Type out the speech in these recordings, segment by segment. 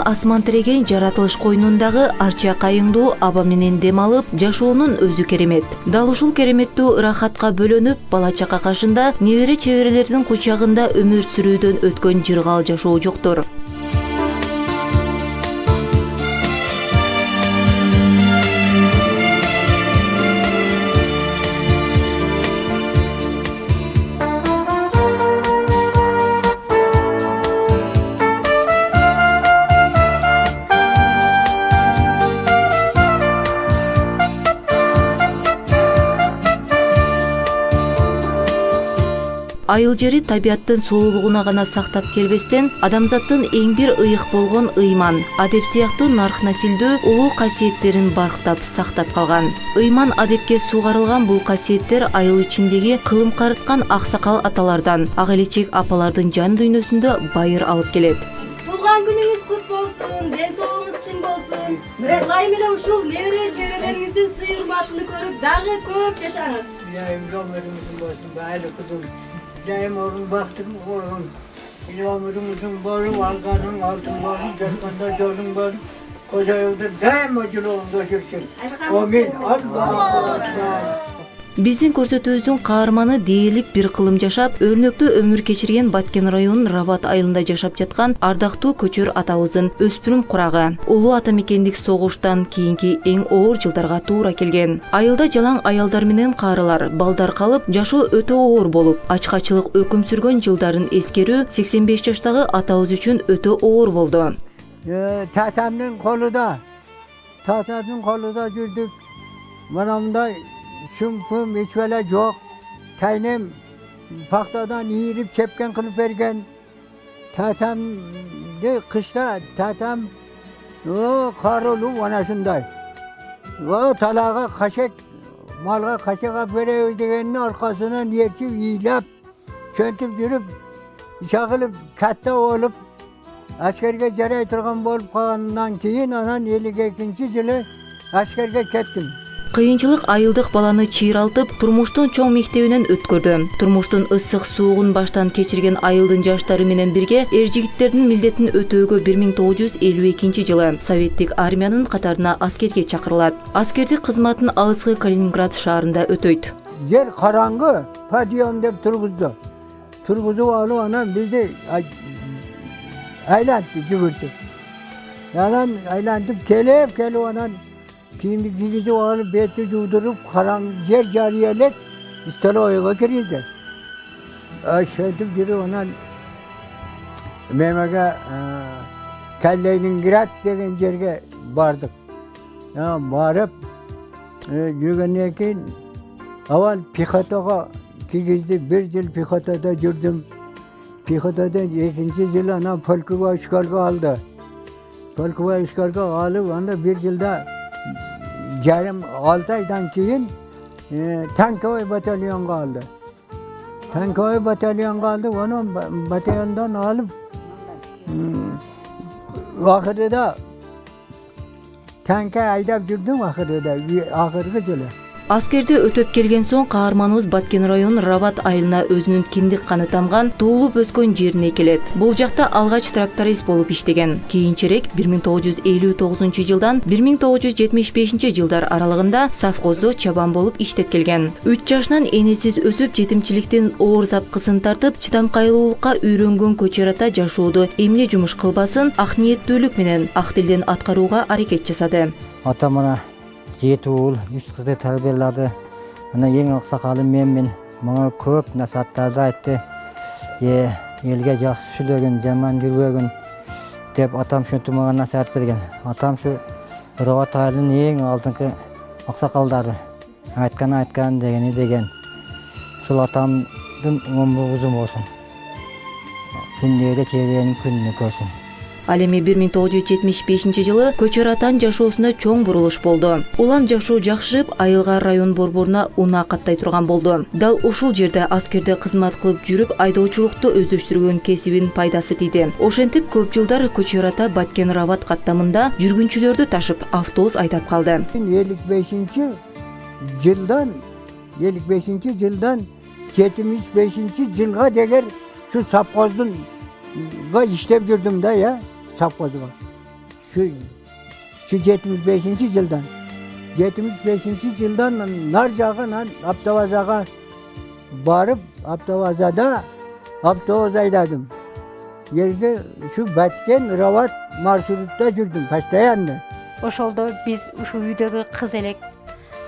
асман тиреген жаратылыш койнундагы арча кайыңдуу аба менен дем алып жашоонун өзү керемет. Дал ушул кереметтүү ырахатка бөлөнүп, бала чака кашында небере чеберелердин кучагында өмүр сүрүүдөн өткөн жыргал жашоо жоктор. Айыл жери табияттын сулуулугуна гана сактап келбестен, адамзаттын эң бир ыйык болгон ыйман, адеп сыяктуу нарх насилдүү улуу касиеттерин барктап сактап калган. Ыйман адепке сугарылган бул касиеттер айыл ичиндеги кылым карыткан аксакал аталардан, ак элечек апалардын жан дүйнөсүндө байыр алып келет. Туулган күнүңүз кут болсун, ден соолугуңуз чың болсун. Кулай менен ушул небере чеберелериңиздин сый урматын көрүп дагы көп жашаңыз. Ömrümüzün olsun, değerli kızım. Cahim olun, baktım olun. Ömrümüzün boru, alganın altın boru, caskanda jolun boru. Koca yolda daim acılığın götürsün. Amin. Allah'a Биздин көрсөтүүбүздүн каарманы дээрлик бир кылым жашап, өрнөктүү өмүр кечирген Баткен районунун Рават айылында жашап жаткан ардактуу көчөр атабыздын өспүрүм курагы. Улуу ата мекендик согуштан кийинки эң оор жылдарга туура келген. Айылда жалаң аялдар менен карылар, балдар калып, жашоо өтө оор болуп, ачкачылык өкүм сүргөн жылдарын эскерүү 85 жаштагы атабыз үчүн өтө оор болду. Tatamın koluda жүрдүк. Manamda şumpum içvele yok. Taynem paktadan yiyirip çepken kılıp vergen. Tatam de kışta tatam o karolu bana şunday. O talağa kaşek malga kaşek vere degenin arkasından yerçip yiyilip çöntüp yürüp çakılıp katta olup askerge jaray turgan bolup kalgandan keyin anan 52-жылы askerge kettim. Кыйынчылык айылдык баланы чыйралтып, турмуштун чоң мектебинен өткөрдү. Турмуштун ысык суугун баштан кечирген айылдын жаштары менен бирге эр-жигиттердин милдетин өтөөгө 1952-жылы советтик армиянын катарына аскерге чакырылат. Аскердик кызматын алыскы Калининград шаарында өтөйт. Жер караңгы, подъем деп тургузду. Тургузуп алып анан бизди айлантып жүгүрдү. Анан айлантып келип анан kiyimli giydiği alıp beti cuvdurup karan yer cariyelek İstaloy'a girdi. Aşağıdık giri ona Memega Kaliningrad degen yerge bardık. Ya barıp yürügenden keyin aval Pixotaga giydi. Bir yıl Pixotada yürüdüm. Pixotada 2-yıl ana Polkova işgalga aldı. Polkova işgalga alıp onda bir yılda yarım 6 aydan keyin Tankoy batalyonga aldı. Tankoy batalyonga aldı. Onu batalyondan alıp ahırda tanka aydap yürüdüm ahırgı жылы. Аскерде өтөп келген соң каарманыбыз Баткен районунун Рават айылына өзүнүн киндик каны тамган, туулуп өскөн жерине келет. Бул жакта алгач тракторист болуп иштеген. Кийинчерээк 1959-жылдан 1975-жылдар аралыгында совхоздо чабан болуп иштеп келген. 3 жашынан энесиз өсүп, жетимчиликтин оор запкысын тартып, чыдамкайлуулукка үйрөнгөн көчөр ата жашоодо эмне жумуш кылбасын ак ниеттүүлүк менен ак тилден аткарууга аракет жасады. Атамана 7 ul, 3 kızı terbiyeledi. Eң aksakalı men bana köp nasihatlарды aytты. Elge jakşı sülögün, jaman jürgögün dep atam şönтү mага nasihat bergen. Atam şu Rawat ayылынын эң алдыңкы aksakaldары. Aytkan degen. Sul atamdын ömrü uzun bolsun. Күндөрү чеберенин күнүнө көрсүн. Ал эми 1975-жылы көчөр атанын жашоосунда чоң бурулуш болду. Улам жашоо жакшырып, айылга район борборуна унаа каттай турган болду. Дал ушул жерде аскерде кызмат кылып жүрүп, айдоочулукту өздөштүргөн кесибин пайдасы тийди. Ошентип көп жылдар көчөр ата Баткен Рават каттамында жүргүнчүлөрдү ташып автобус айдап калды. 55-жылдан 75-жылга дегер şu sapkozdan iштеп жүрдüm da ya sapkozga. şu 75. yıldan. 75. yıldan Narca'ya, Abdavaza'ya barıp Abdavaza'daydım. Yerde şu Batken Ravat marşrutda жүрдüm, постоянно. Ошолдо биз ушу үйдөгү кыз элек.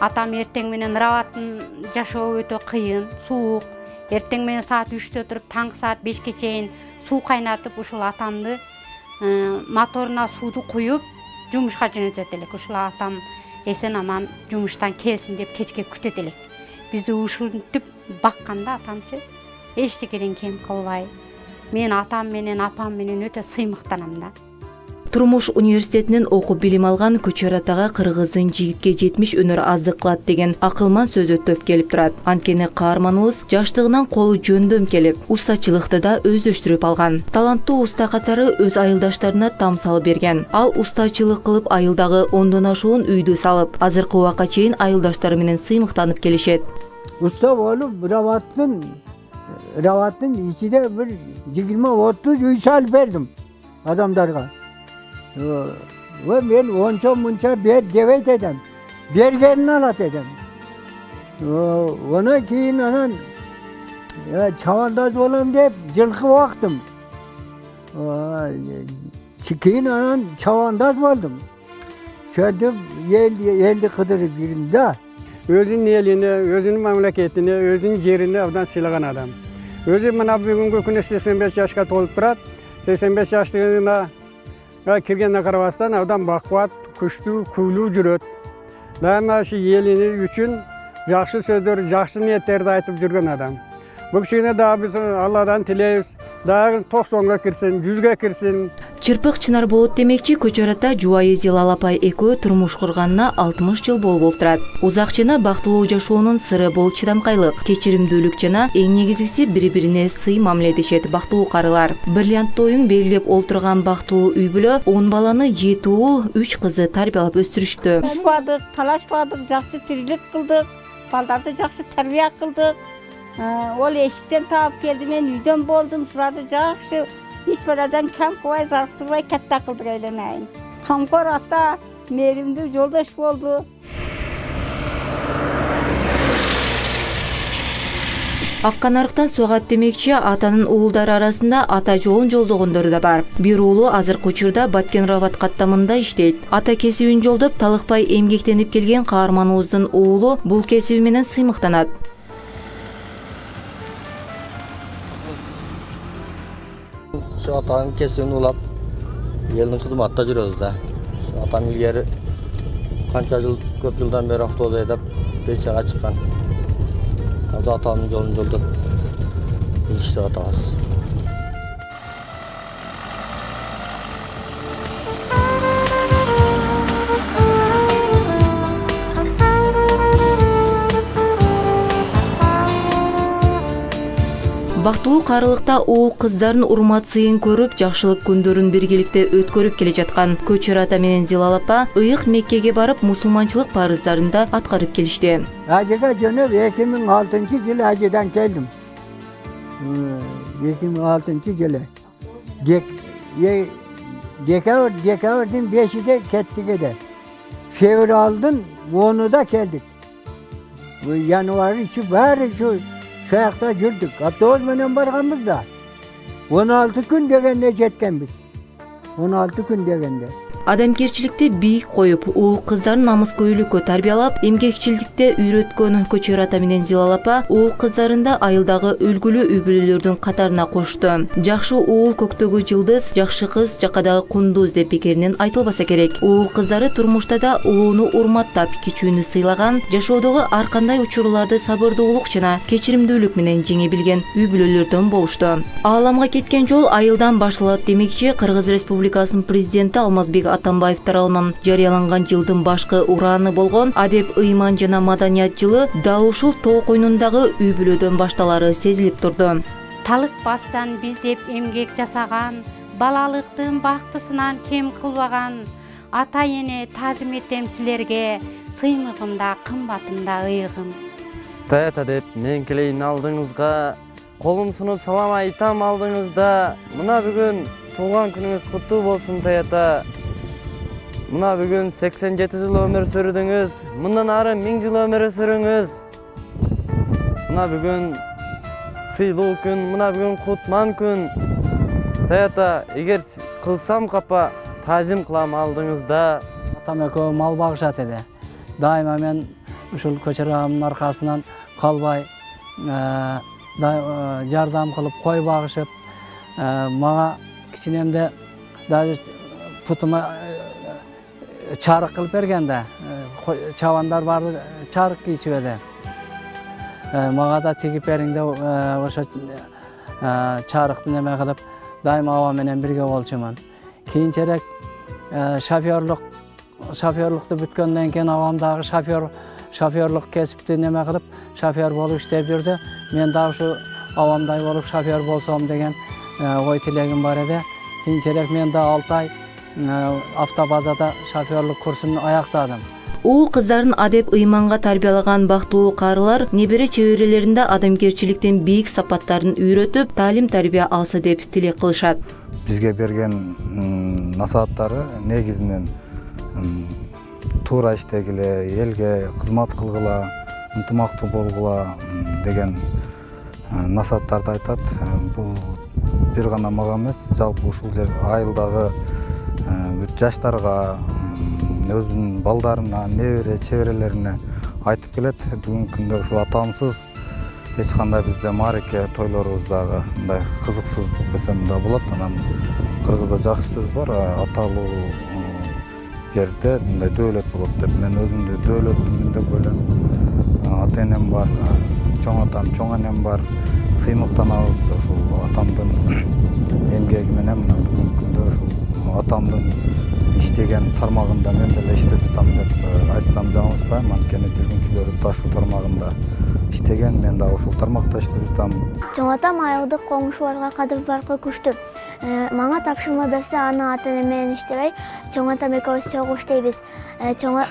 Атам эртең менен Раваттын жашоо өтө кыйын, суук. Эртең менен саат 3-тө туруп, таңкы саат 5ке чейин суу кайнатып, ушул атамды моторуна сууду куюп, жумушка жөнөтөт элек. Ушул атам эсен аман жумуштан келсин деп кечке күтөт элек. Бизди ушинтип бакканда атамчы эчтекеден кем кылбай. Мен атам менен апам менен өтө сыймыктанам да. Турмуш университетинен окуп билим алган Көчөр атага кыргыздын жигитке жетмиш өнөр аздык кылат деген акылман сөзү төп келип турат. Анткени каарманыбыз жаштыгынан колу жөндөм келип, устачылыкты да өздөштүрүп алган. Таланттуу уста катары өз айылдаштарына там салып берген. Ал устачылык кылып айылдагы 10дон ашуун үйдү салып, азыркы убакка чейин айылдаштары менен сыймыктанып келишет. Usta olup Ravat'ın içinde bir 20-30 üy sal verdim adamlarga. Ve ben onça devet edem. Bergenini alat edem. Ona keyin anan çavandaz olayım deyip жылқы baktım. Keyin anan çavandaz oldum. Şöyle eldi kıdırıp yürüdüm de. Özünün elini, özünün memleketini, özünün yerini avdan silagan adam. Özü mana бүгүнкү күнү 85 yaşka толуп турат. 85 yaşlığına kirgenden karabastan avdan bakvat, күчтүү, күйлүү жүрөt. Дайыма şu elini üçün жакшы сөздөр, жакшы ниеттерди айтып жүргөн адам. Bu kişine daha biz Allah'dan tileyip daha 90'ga kirsin, 100'ge kirsin. Чырпык Чынар болот демекчи Көчөр ата жубайы Зилал апай экөө турмуш курганына 60 жыл болуп турат. Узак жана бактылуу жашоонун сыры бул чыдамкайлык, кечиримдүүлүк жана эң негизгиси бири-бирине сый мамиледешет бактылуу карылар. Бриллианттуу оюн белгилеп олтурган бактылуу үй бүлө 10 баланы 7 уул, 3 кызы тарбиялап өстүрүштү. Талашпадык, жакшы тирилик кылдык, балдарды жакшы тарбия кылдык. Ол eşikten taap geldi, men үйдөн болдум, şurada жакшы, hiç biradan kam kılbay, zarıktırбай katta kıldık eylemeyin. Kamkor ata, merimdi, yoldaş boldu. Акканарыктан сугат демекчи атанын уулдары арасында ата жолун жолдогондор да бар. Бир уулу азыркы учурда Баткен Рават каттамында иштейт. Ата кесибин жолдоп талыкпай эмгектенип келген каарманыбыздын уулу бул кесиби менен сыймыктанат. Şu atanın kesini ulap, elin hizmatda жүрөбүz da. Şu atan ilgeri kança yıl, köp yıldan beri avtoda edip pensiyaga çıkkan. Azı atanın yolun yolduk. Biz işte atağız. Бактылуу карылыкта уул кыздардын урмат сыйын көрүп, жакшылык күндөрүн биргеликте өткөрүп келе жаткан Көчөр ата менен Зилал апа ыйык Меккеге барып, мусулманчылык парыздарын да аткарып келишти. Hacıga jönüp 2006 yılı hacıdan geldim. 2006 yılı. Dekavr'ın 5'inde kettik ede. Fevral'ın 10'u geldik. Bu yanvar içi bari şu ayakta yürüdük. Abdavaz menen bargamızda 16 gün degende jetken biz. 16 gün degende. Адамгерчиликти бийик коюп, уул кыздарын намыскөйлүккө тарбиялап, эмгекчилдикте үйрөткөн Көчөр ата менен Зилал апа уул кыздарын да айылдагы үлгүлүү үй бүлөлөрдүн катарына кошту. Жакшы уул көктөгү жылдыз, жакшы кыз жакадагы кундуз деп пикиринен айтылбаса керек. Уул кыздары турмушта да улууну урматтап, кичүүнү сыйлаган, жашоодогу ар кандай учурларды сабырдуулук жана кечиримдүүлүк менен жеңе билген үй бүлөлөрдөн болушту. Ааламга кеткен жол айылдан башталат демекчи Кыргыз Республикасынын президенти Алмазбек Атамбаев тарабынан жарыяланган жылдын башкы ураны болгон Адеп, ыйман жана маданият жылы дал ушул тоо койнундагы үй бүлөдөн башталары сезилип турду. Талыкпастан биздеп эмгек жасаган, балалыктын бактысынан кем кылбаган ата эне таазим этем силерге, сыймыгымда, кымбатымда ыйыгым. Таята деп мен келейин алдыңызга, колум сунуп салам айтам алдыңызда. Мына бүгүн туулган күнүңүз куттуу болсун Таята. мына бүгүн 87 жыл өмүр сүрдүңүз. Мындан ары 1000 жыл өмүр сүрүңүз. Мына бүгүн сыйлуу күн, мына бүгүн кутман күн. Таята, эгер кылсам капа тазим кылам алдыңызда. Атам экөө мал багышат эди. Дайыма мен ушул көчөрөмдүн аркасынан калбай жардам кылып кой багышып, мага кичинемде даже путума чарык кылып бергенде, чабандар барды чарык кийчүп эди. Мага да тигип бериң деп ошо чарыкты неме кылып дайыма аба менен бирге болчумун. Кийинчерээк шоферлукту бүткөндөн кийин абам дагы шоферлук кесипти неме кылып шофер болуп иштеп жүрдү. Мен дагы ушу абамдай болуп шофер болсом деген ой тилегим бар эди. Кийинчерээк мен да 6 ай автобазада шоферлук курсун аяктадым. Уул кыздарын адеп ыйманга тарбиялаган бактылуу карылар небере чеберелеринде адамгерчиликтин бийик сапаттарын үйрөтүп, таалим-тарбия алса деп тилек кылышат. Бизге берген насааттары негизинен туура иштегиле, элге кызмат кылгыла, ынтымактуу болгула деген насааттарды айтат. Бул бир гана мага эмес, жалпы ушул жер айылдагы жаштарга, өзүнүн балдарына, небере чеберелерине айтып келет. Бүгүнкү күндө ушул атамсыз эч кандай бизде маареке тойлорубуздагы мындай кызыксыз десем да болот. Анан кыргызда жакшы сөз бар, аталуу жерде мындай дөөлөт болот деп. Мен өзүмдү дөөлөтмүн деп ойлойм. Ата энем бар, чоң атам, чоң энем бар. Сыймыктанабыз ушул атамдын эмгеги менен. Мына бүгүнкү күндө ушул атамдын иштеген тармагында мен деле иштеп жатам деп айтсам жаңылышпайм. Анткени жүргүнчүлөрү да ушул тармагында иштеген, мен да ушул тармакта иштеп жатам. Чоң атам айылдык коңшуларга кадыр баркы күчтүү. Мага тапшырма берсе, аны ата эне менен иштебей, чоң атам экөөбүз чогуу иштейбиз.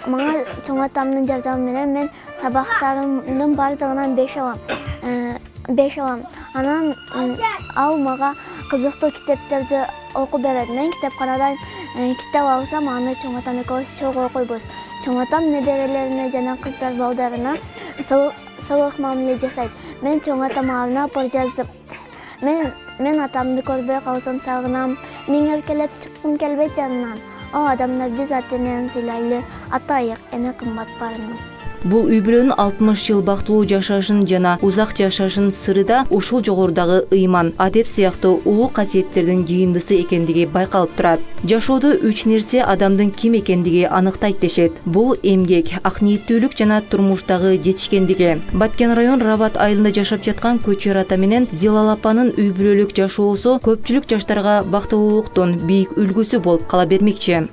Мага чоң атамдын жардамы менен мен сабактарымдын бардыгынан 5 алам. Анан ал мага кызыктуу китептерди окуп берет. Мен китепканадан китеп алсам, аны чоң атам экөөбүз чогуу окуйбуз. Чоң атам неберелерине жана кыздар балдарына сылык мамиле жасайт. Мен чоң атам алдына пор жаздым. Мен атамды көрбөй калсам сагынам. Мен эркелеп чыккым келбейт жанынан. О адамдар, биз ата энени сыйлайлы, атайык, эне кымбат барына. Бул үй бүлөнүн 60 жыл бактылуу жашашын жана узак жашашын сыры да ушул жогорудагы ыйман, адеп сыяктуу улуу касиеттердин жыйындысы экендиги байкалып турат. Жашоодо 3 нерсе адамдын ким экендиги аныктайт дешет. Бул эмгек, ак ниеттүүлүк жана турмуштагы жетишкендиги. Баткен район Рабат айылында жашап жаткан Көчөр ата менен Зилал апанын үй бүлөлүк жашоосу көпчүлүк жаштарга бактылуулуктун бийик үлгүсү болуп кала бермекчи.